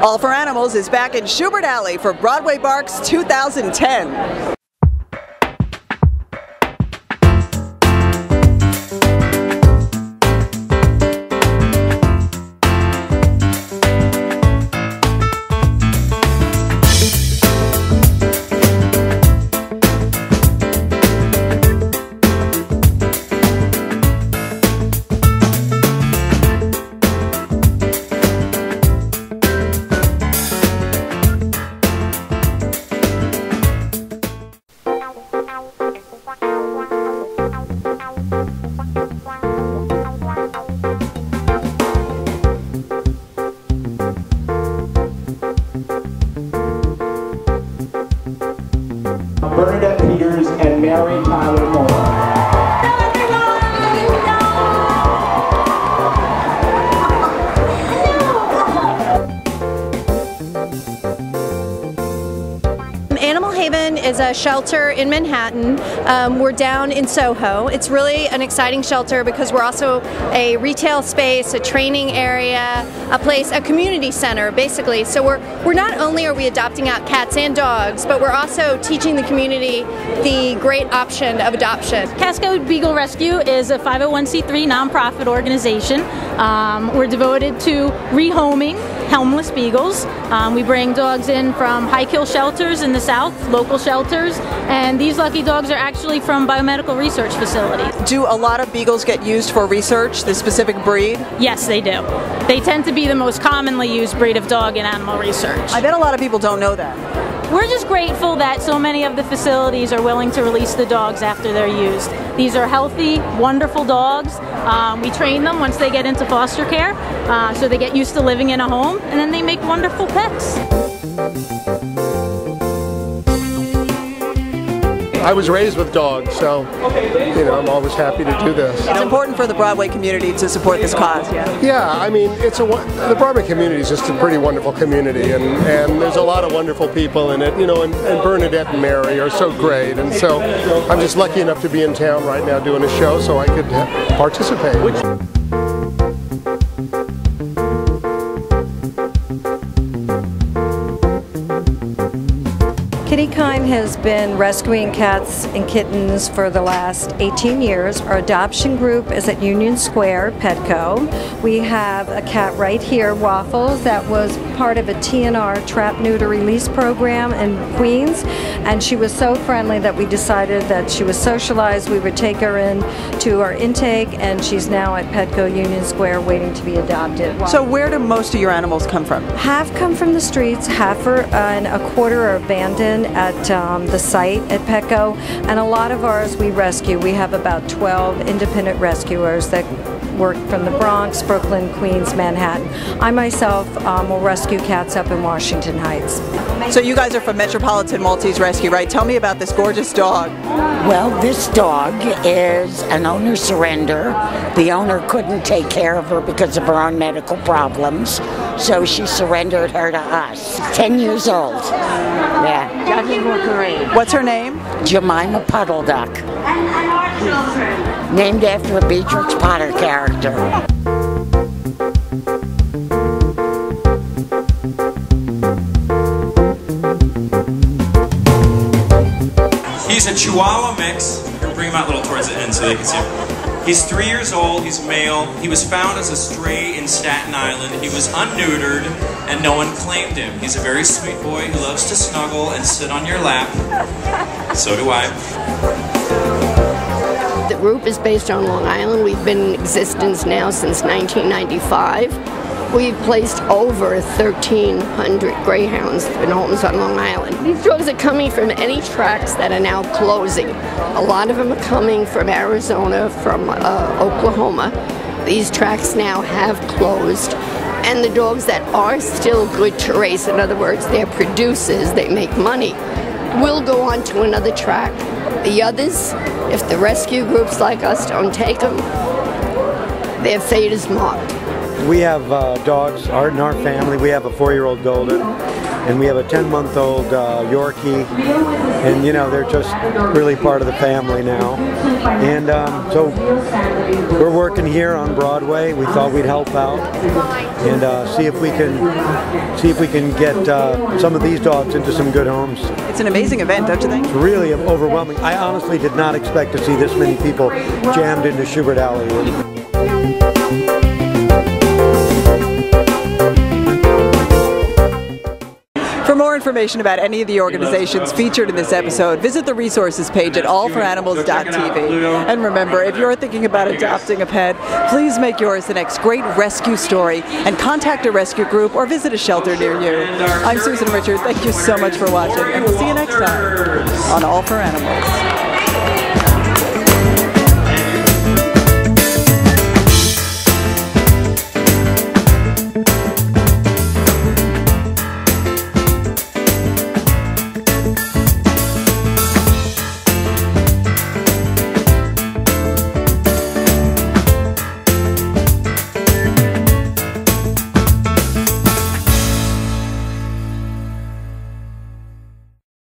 All for Animals is back in Shubert Alley for Broadway Barks 2010. Bernadette and Mary Tyler Moore. Animal Haven is a shelter in Manhattan. We're down in Soho. It's really an exciting shelter because we're also a retail space, a training area, a community center, basically. So we're not only are we adopting out cats and dogs, but we're also teaching the community the great option of adoption. Cascade Beagle Rescue is a 501c3 nonprofit organization. We're devoted to rehoming homeless beagles. We bring dogs in from high-kill shelters in the south, local shelters, and these lucky dogs are actually from biomedical research facilities. Do a lot of beagles get used for research, the specific breed? Yes, they do. They tend to be the most commonly used breed of dog in animal research. I bet a lot of people don't know that. We're just grateful that so many of the facilities are willing to release the dogs after they're used. These are healthy, wonderful dogs. We train them once they get into foster care, so they get used to living in a home, and then they make wonderful pets. I was raised with dogs, so I'm always happy to do this. It's important for the Broadway community to support this cause, yeah? Yeah, I mean, the Broadway community is just a pretty wonderful community, and there's a lot of wonderful people in it, and Bernadette and Mary are so great, and so I'm just lucky enough to be in town right now doing a show so I could participate. KittyKind has been rescuing cats and kittens for the last 18 years. Our adoption group is at Union Square, Petco. We have a cat right here, Waffles, that was part of a TNR trap neuter release program in Queens, and she was so friendly that we decided that she was socialized. We would take her in to our intake, and she's now at Petco Union Square waiting to be adopted. So where do most of your animals come from? Half come from the streets, half and a quarter are abandoned at the site at Petco, and a lot of ours we rescue. We have about 12 independent rescuers that work from the Bronx, Brooklyn, Queens, Manhattan. I myself will rescue cats up in Washington Heights. So you guys are from Metropolitan Maltese Rescue, right? Tell me about this gorgeous dog. Well, this dog is an owner surrender. The owner couldn't take care of her because of her own medical problems, so she surrendered her to us. 10 years old. Yeah. Judges were great. What's her name? Jemima Puddle Duck. Named after a Beatrix Potter character. He's a Chihuahua mix. Bring him out a little towards the end so they can see him. He's 3 years old, he's male. He was found as a stray in Staten Island. He was unneutered and no one claimed him. He's a very sweet boy who loves to snuggle and sit on your lap. So do I. The group is based on Long Island. We've been in existence now since 1995. We've placed over 1,300 greyhounds in homes on Long Island. These dogs are coming from any tracks that are now closing. A lot of them are coming from Arizona, from Oklahoma. These tracks now have closed. And the dogs that are still good to race, in other words, they're producers, they make money, will go on to another track. The others, if the rescue groups like us don't take them, their fate is marked. We have dogs in our family. We have a 4-year-old Golden, and we have a 10-month-old Yorkie, and you know, they're just really part of the family now. And so we're working here on Broadway. We thought we'd help out and see if we can get some of these dogs into some good homes. It's an amazing event, don't you think? It's really overwhelming. I honestly did not expect to see this many people jammed into Shubert Alley. For more information about any of the organizations featured in this episode, visit the resources page at allforanimals.tv. And remember, if you're thinking about adopting a pet, please make yours the next great rescue story and contact a rescue group or visit a shelter near you. I'm Susan Richard. Thank you so much for watching, and we'll see you next time on All for Animals.